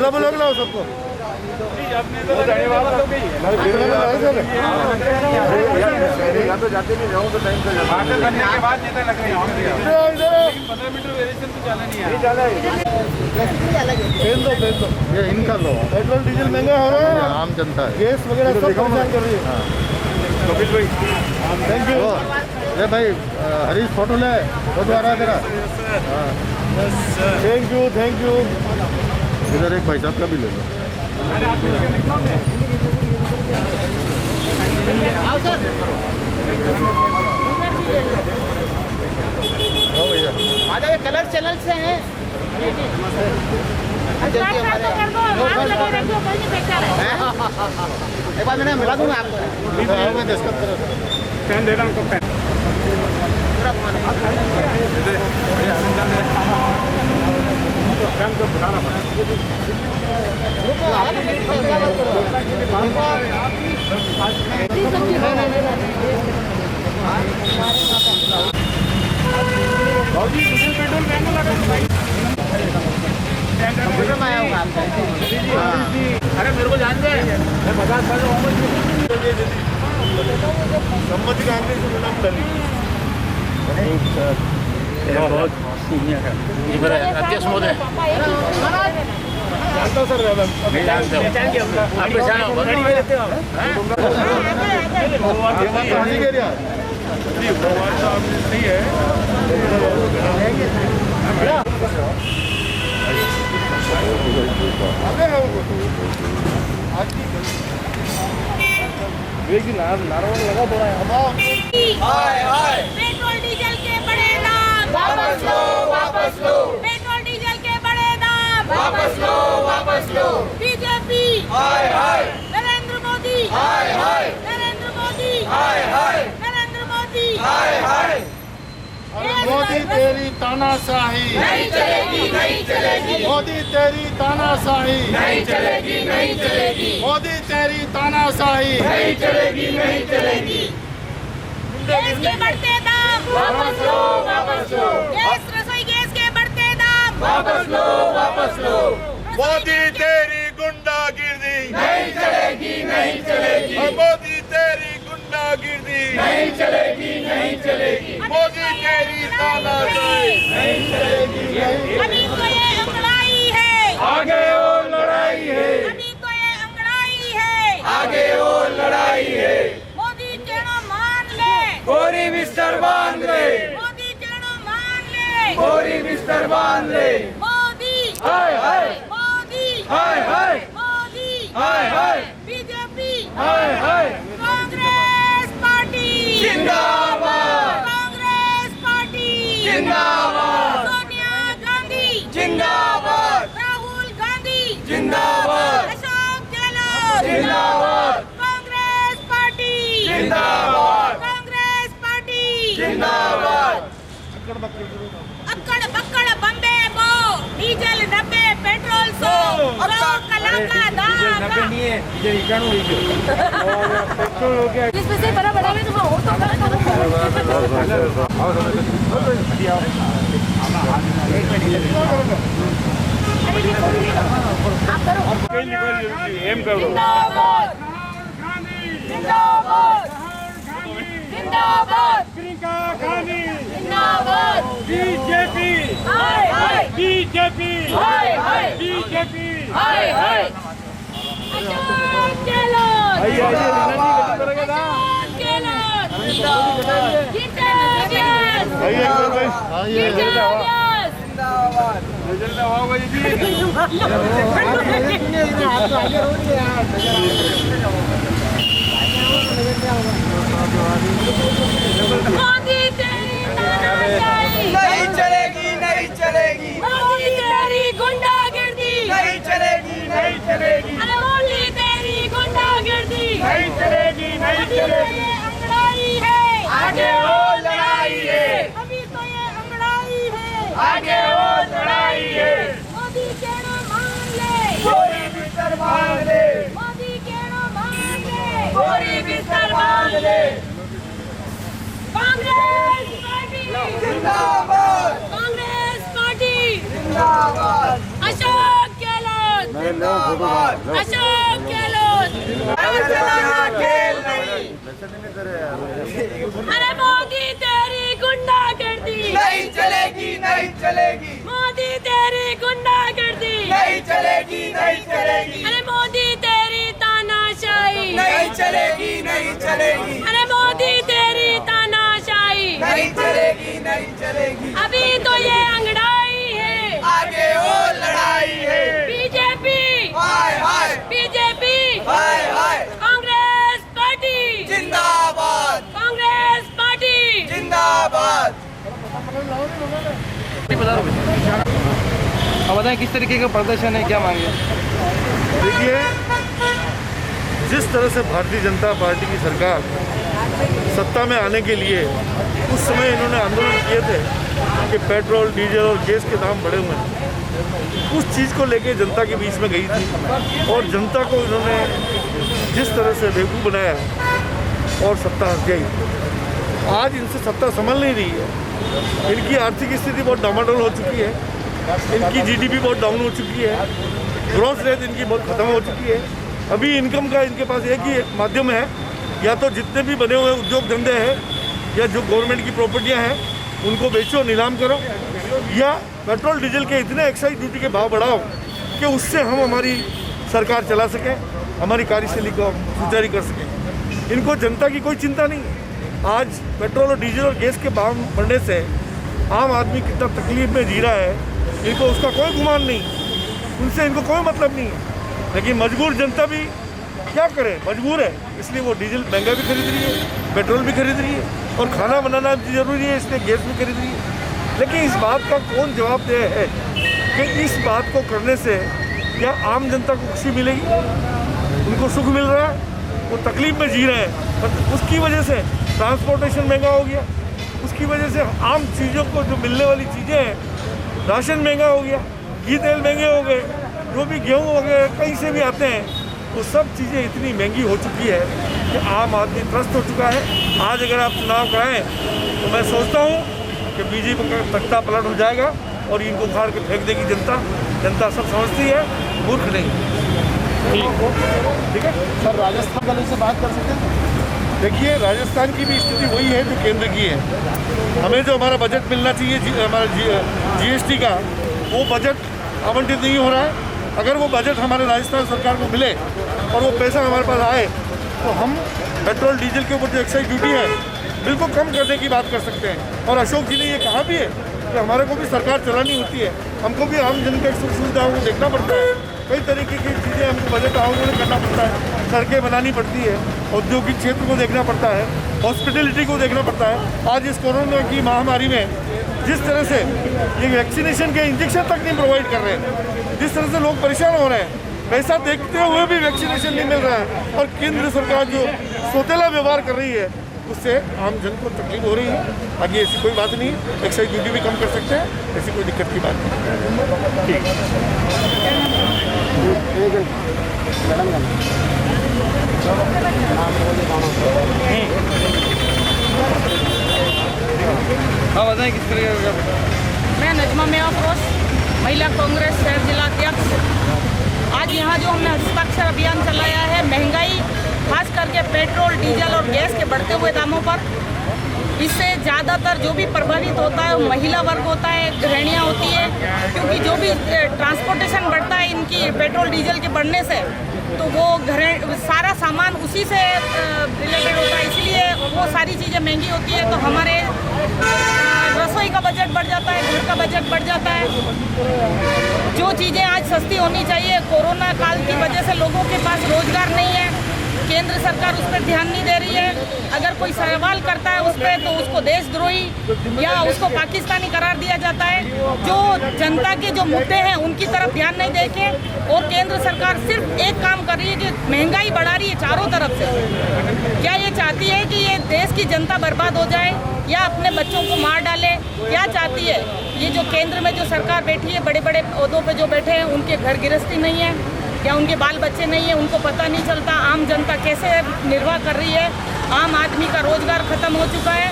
Double लग लाओ सबको। तो जाते नहीं जाऊँ तो टाइम से करने के बाद नेता लग रहे हैं 15 मीटर वेरिएशन तो चला नहीं है। ये इनका लो। पेट्रोल डीजल महंगा हो रहा है, आम जनता है, गैस वगैरह सब परेशान कर रही है। कपिल भाई थैंक यू। ये भाई हरीश फोटो ले, फोटो आ रहा है तेरा। Thank you thank you. इधर एक भाई साहब का भी ले लो। भैया कलर चैनल से हैं। एक बार मैंने मिला दूंगा आपको। फैन दे रहा हूँ फैन। फैन को बुलाना पड़ा। पेट्रोल महंगा लगा भाई। अरे मेरे को जान दे। सम्मति का आगे से नाम डाली। बहुत सीनियर है। अध्यक्ष महोदय जानता हूँ सर दादा। नहीं जानते हो। आप पहचानो गाड़ी में लेते हो सही है। लगा थोड़ा पेट्रोल डीजल के बड़े दाम वापस लो वापस लो। पेट्रोल डीजल के बड़े दाम वापस लो वापस लो। बीजेपी हाय हाय नरेंद्र मोदी हाय हाय नरेंद्र मोदी हाय हाय नरेंद्र मोदी हाय हाय। मोदी तेरी तानाशाही नहीं चलेगी नहीं चलेगी मोदी तेरी तानाशाही नहीं चलेगी नहीं चलेगी मोदी तेरी तानाशाही नहीं चलेगी नहीं चलेगी। गैस के बढ़ते दाम वापस लो वापस लो गैस रसोई गैस के बढ़ते दाम वापस लो वापस लो। मोदी तेरी गुंडागिर्दी नहीं चलेगी नहीं चलेगी मोदी तेरी गुंडागिर्दी नहीं चलेगी नहीं चलेगी मोदी तेरी तानाशाही नहीं चलेगी। अभी तो ये अंगड़ाई है आगे और लड़ाई है अभी तो ये अंगड़ाई है आगे और लड़ाई है। मोदी केनो मान ले गोरी बिस्तर बांध ले मोदी केनो मान ले गोरी बिस्तर बांध ले। मोदी हाय हाय मोदी हाय हाय मोदी हाय हाय बीजेपी हाय हाय। कांग्रेस पार्टी जिंदाबाद कांग्रेस पार्टी जिंदाबाद सोनिया गांधी जिंदाबाद राहुल गांधी जिंदाबाद अशोक गहलोत जिंदाबाद कांग्रेस पार्टी जिंदाबाद कांग्रेस पार्टी जिंदाबाद। अक्कड़ बक्कड़ बम्बे बो डीजल 90 पेट्रोल 100 कला का दाम इसमें से बड़ा बड़ा में तो हो तो आप करो एम करो जिंदाबाद जिंदाबाद जिंदाबाद प्रियंका गांधी जिंदाबाद बीजेपी हाय हाय बीजेपी हाय हाय बीजेपी हाय हाय अशोक गहलोत अशोक गहलोत जिंदाबाद जिंदाबाद मोदी तेरी तानाशाही नहीं चलेगी नहीं चलेगी मोदी तेरी गुंडागर्दी नहीं चलेगी नहीं चलेगी अरे मोदी तेरी गुंडागर्दी नहीं चलेगी नहीं अभी तो चलेगी। ये अंगड़ाई है आगे और लड़ाई है अभी तो ये अंगड़ाई है आगे और लड़ाई है। मोदी केनो मान ले गोरी बिस्तर बांध ले मोदी केनो मान ले गोरी बिस्तर बांध ले। कांग्रेस पार्टी जिंदाबाद कांग्रेस पार्टी जिंदाबाद अशोक गहलोत अशोक गहलोत। खेल नहीं अरे मोदी तेरी गुंडागर्दी नहीं चलेगी, नहीं चलेगी, मोदी तेरी गुंडागर्दी नहीं चलेगी, नहीं चलेगी, अरे मोदी तेरी तानाशाही नहीं चलेगी, नहीं चलेगी, अरे मोदी तेरी तानाशाही नहीं चलेगी, नहीं चलेगी, अभी तो ये अंगड़ाई है, आगे और लड़ाई है, बीजेपी हाय हाय, बीजेपी हाय हाय, कांग्रेस पार्टी जिंदाबाद, कांग्रेस पार्टी जिंदाबाद। अब बताएं किस तरीके का प्रदर्शन है, क्या मांगे? देखिए, जिस तरह से भारतीय जनता पार्टी की सरकार सत्ता में आने के लिए उस समय इन्होंने आंदोलन किए थे कि पेट्रोल, डीजल और गैस के दाम बढ़े हुए हैं, उस चीज़ को लेके जनता के बीच में गई थी और जनता को इन्होंने जिस तरह से बेवकूफ़ बनाया और सत्ता हट गई। आज इनसे सत्ता संभल नहीं रही है। इनकी आर्थिक स्थिति बहुत डामाडोल हो चुकी है, इनकी जीडीपी बहुत डाउन हो चुकी है, ग्रोथ रेट इनकी बहुत ख़त्म हो चुकी है। अभी इनकम का इनके पास एक ही माध्यम है, या तो जितने भी बने हुए उद्योग धंधे हैं या जो गवर्नमेंट की प्रॉपर्टियां हैं उनको बेचो, नीलाम करो, या पेट्रोल डीजल के इतने एक्साइज ड्यूटी के भाव बढ़ाओ कि उससे हम हमारी सरकार चला सकें, हमारी कार्यशैली को सुचारू कर सकें। इनको जनता की कोई चिंता नहीं है। आज पेट्रोल और डीजल और गैस के भाव बढ़ने से आम आदमी कितना तकलीफ में जी रहा है, इनको उसका कोई गुमान नहीं, उनसे इनको कोई मतलब नहीं है। लेकिन मजबूर जनता भी क्या करे, मजबूर है, इसलिए वो डीजल महंगा भी खरीद रही है, पेट्रोल भी खरीद रही है और खाना बनाना भी ज़रूरी है, इसलिए गैस भी खरीद रही है। लेकिन इस बात का कौन जवाब दे है कि इस बात को करने से क्या आम जनता को खुशी मिलेगी? उनको सुख मिल रहा है, वो तकलीफ में जी रहे हैं, पर उसकी वजह से ट्रांसपोर्टेशन महंगा हो गया, उसकी वजह से आम चीज़ों को जो मिलने वाली चीज़ें हैं, राशन महंगा हो गया, घी तेल महंगे हो गए, जो भी गेहूँ वगैरह कहीं से भी आते हैं, वो सब चीज़ें इतनी महंगी हो चुकी है कि आम आदमी त्रस्त हो चुका है। आज अगर आप चुनाव कराएं तो मैं सोचता हूँ कि बीजेपी का तख्ता पलट हो जाएगा और इनको उखाड़ के फेंक देगी जनता। जनता सब समझती है, मूर्ख नहीं। ठीक है सर, राजस्थान वाले से बात कर सकते हैं? देखिए, राजस्थान की भी स्थिति वही है जो केंद्र की है। हमें जो हमारा बजट मिलना चाहिए, हमारा जीएसटी का, वो बजट आवंटित नहीं हो रहा है। अगर वो बजट हमारे राजस्थान सरकार को मिले और वो पैसा हमारे पास आए तो हम पेट्रोल डीजल के ऊपर जो एक्साइज ड्यूटी है बिल्कुल कम करने की बात कर सकते हैं। और अशोक जी ने ये कहा भी है कि हमारे को भी सरकार चलानी होती है, हमको भी आम जन के सुख सुविधाओं को देखना पड़ता है, कई तरीके की चीज़ें हमको बजट आवंटन करना पड़ता है, सड़कें बनानी पड़ती है, औद्योगिक क्षेत्र को देखना पड़ता है, हॉस्पिटलिटी को देखना पड़ता है। आज इस कोरोना की महामारी में जिस तरह से ये वैक्सीनेशन के इंजेक्शन तक नहीं प्रोवाइड कर रहे हैं, जिस तरह से लोग परेशान हो रहे हैं, पैसा देखते हुए भी वैक्सीनेशन नहीं मिल रहा है और केंद्र सरकार जो सौतेला व्यवहार कर रही है उससे आम जन को तकलीफ हो रही है। आगे ऐसी कोई बात नहीं है, एक्साइज ड्यूटी भी कम कर सकते हैं, ऐसी कोई दिक्कत की बात नहीं। ठीक हाँ बताएं किस तरीके का? मैं नजमा मेवा फरोश, महिला कांग्रेस शहर जिला अध्यक्ष। आज यहाँ जो हमने हस्ताक्षर अभियान चलाया है, महंगाई खास करके पेट्रोल, डीजल और गैस के बढ़ते हुए दामों पर, इससे ज़्यादातर जो भी प्रभावित होता है वो महिला वर्ग होता है, गृहिणियाँ होती है, क्योंकि जो भी ट्रांसपोर्टेशन बढ़ता है इनकी पेट्रोल डीजल के बढ़ने से, तो वो सारा सामान उसी से रिलेटेड होता है, इसलिए वो सारी चीज़ें महंगी होती है। तो हमारे रसोई का बजट बढ़ जाता है, घर का बजट बढ़ जाता है। जो चीज़ें आज सस्ती होनी चाहिए, कोरोना काल की वजह से लोगों के पास रोजगार नहीं है, केंद्र सरकार उस पर ध्यान नहीं दे रही है। अगर कोई सवाल करता है उस पर तो उसको देशद्रोही या उसको पाकिस्तानी करार दिया जाता है। जो जनता के जो मुद्दे हैं उनकी तरफ ध्यान नहीं देके और केंद्र सरकार सिर्फ एक काम कर रही है कि महंगाई बढ़ा रही है चारों तरफ से। क्या ये चाहती है कि ये देश की जनता बर्बाद हो जाए या अपने बच्चों को मार डाले? क्या चाहती है? ये जो केंद्र में जो सरकार बैठी है, बड़े बड़े पदों पे जो बैठे हैं, उनके घर गृहस्थी नहीं है या उनके बाल बच्चे नहीं है, उनको पता नहीं चलता आम जनता कैसे निर्वाह कर रही है। आम आदमी का रोजगार खत्म हो चुका है,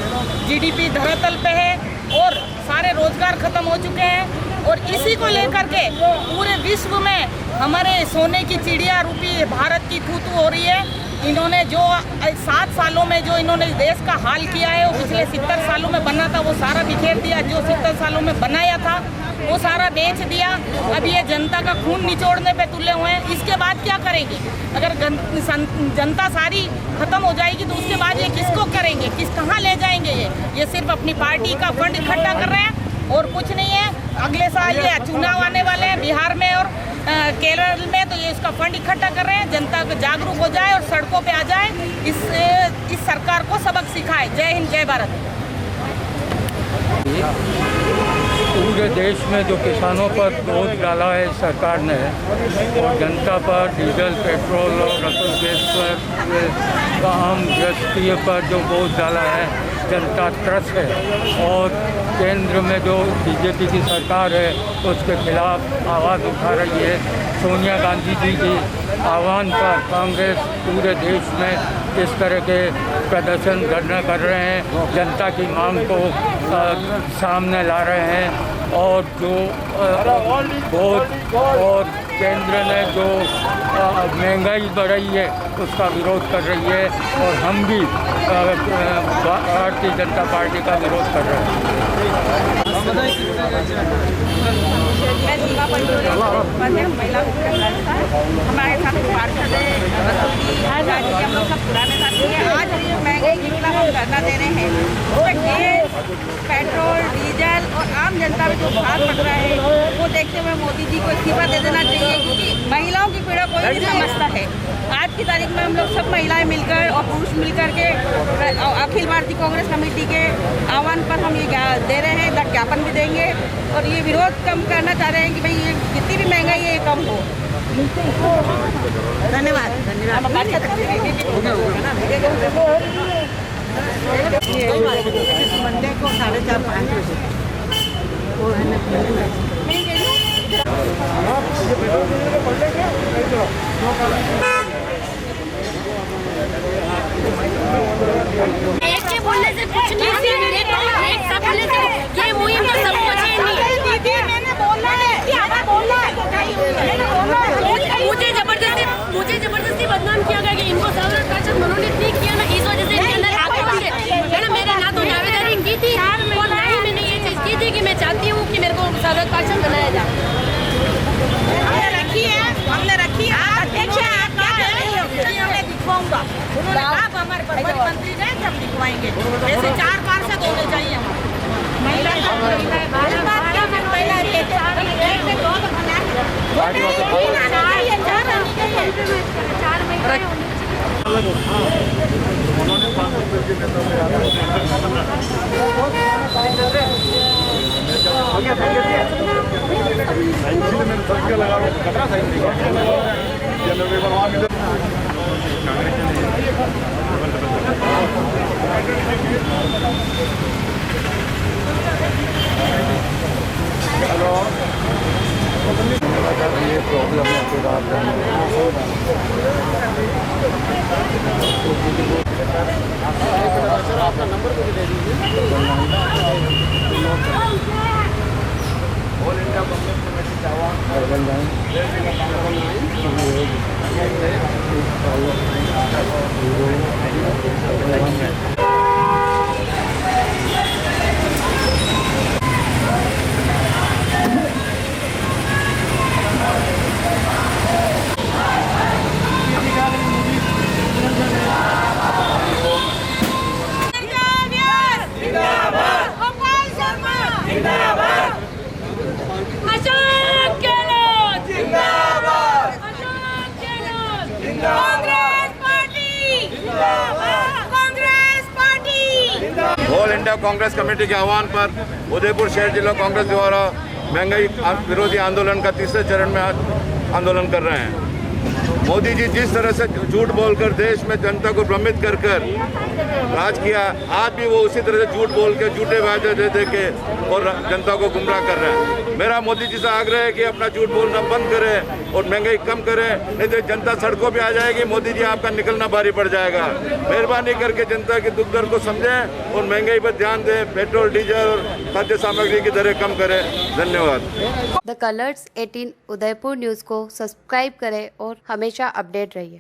जीडीपी धरातल पे है और सारे रोजगार खत्म हो चुके हैं। और इसी को लेकर के पूरे विश्व में हमारे सोने की चिड़िया रूपी भारत की थू-थू हो रही है। इन्होंने जो 7 सालों में जो इन्होंने देश का हाल किया है, वो पिछले 70 सालों में बना था वो सारा बिखेर दिया। जो 70 सालों में बनाया था वो सारा बेच दिया। अब ये जनता का खून निचोड़ने पे तुले हुए हैं। इसके बाद क्या करेंगे? अगर जनता सारी खत्म हो जाएगी तो उसके बाद ये किसको करेंगे? कहाँ ले जाएंगे? ये सिर्फ अपनी पार्टी का फंड इकट्ठा कर रहे हैं और कुछ नहीं है। अगले साल ये चुनाव आने वाले हैं बिहार में और केरल में, तो ये इसका फंड इकट्ठा कर रहे हैं। जनता को जागरूक हो जाए और सड़कों पे आ जाए, इस सरकार को सबक सिखाए। जय हिंद, जय भारत। पूरे देश में जो किसानों पर बोझ डाला है सरकार ने और जनता पर डीजल, पेट्रोल और रसोई गैस पर आम गृहस्थी पर जो बोझ डाला है, जनता त्रस्त है। और केंद्र में जो बीजेपी की सरकार है उसके खिलाफ आवाज़ उठा रही है। सोनिया गांधी जी की आह्वान पर कांग्रेस पूरे देश में इस तरह के प्रदर्शन धरना कर रहे हैं, जनता की मांग को सामने ला रहे हैं। और जो वोट और केंद्र ने जो महंगाई बढ़ाई है उसका विरोध कर रही है और हम भी भारतीय जनता पार्टी का विरोध कर रहे हैं। मैं दीपा पंचोली महिला हमारे साथ पार्षद हम लोग सब पुराने साथी हैं। आज महंगाई के खिलाफ हम धरना दे रहे हैं। गैस, पेट्रोल, डीजल और आम जनता में जो भार पड़ रहा है वो देखते हुए मोदी जी को इस्तीफा दे देना चाहिए, क्योंकि महिलाओं की पीड़ा कोई नहीं समझता है। आज की तारीख में हम लोग सब महिलाएं मिलकर और पुरुष मिलकर के अखिल भारतीय कांग्रेस कमेटी के आह्वान पर हम ये दे रहे हैं, ज्ञापन भी देंगे और ये विरोध कम करना चाह रहे हैं कि भाई ये जितनी भी महंगाई है ये कम हो। धन्यवाद। मंडे को 4:30-5 बजे एक के बोलने से कुछ नहीं होता है। एक सब बोलने से ये मुहिम तो सबको चाहिए। मैंने बोला है, मुझे जबरदस्ती बदनाम किया गया कि इनको साधारण पार्षद मनोनीत नहीं किया ना, इस वजह से इनके अंदर आक्रोश है ना। मैंने ना तो दावेदारी की थी और ना ही मैंने ये चीज़ की थी कि मैं चाहती हूँ कि मेरे को साधारण पार्षद बनाया जाए। हमने रखी है। अध्यक्ष आप क्या कह रही हो? मैं दिखवाऊंगा। उन्होंने कहा आप हमारे परिवहन मंत्री हैं, जब दिखवाएंगे। ऐसे 4 पार्षद होने चाहिए हमारे। महिला ये प्रॉब्लम है फिर आप सर आपका नंबर को भी दे दीजिए। ऑल इंडिया कांग्रेस कमेटी का ऑल इंडिया कांग्रेस कमेटी के आह्वान पर उदयपुर शहर जिला कांग्रेस द्वारा महंगाई विरोधी आंदोलन का तीसरे चरण में आंदोलन कर रहे हैं। मोदी जी जिस तरह से झूठ बोलकर देश में जनता को भ्रमित कर राज किया, आज भी वो उसी तरह से झूठ बोल के झूठे वादे दे के और जनता को गुमराह कर रहे हैं। मेरा मोदी जी से आग्रह है कि अपना झूठ बोलना बंद करें और महंगाई कम करें, नहीं तो जनता सड़कों पे आ जाएगी। मोदी जी आपका निकलना भारी पड़ जाएगा। मेहरबानी करके जनता के दुख दर्द को समझें और महंगाई पर ध्यान दें। पेट्रोल, डीजल और खाद्य सामग्री की दरें कम करें। धन्यवाद। द कलर्स 18 उदयपुर न्यूज़ को सब्सक्राइब करें और हमेशा अपडेट रहिए।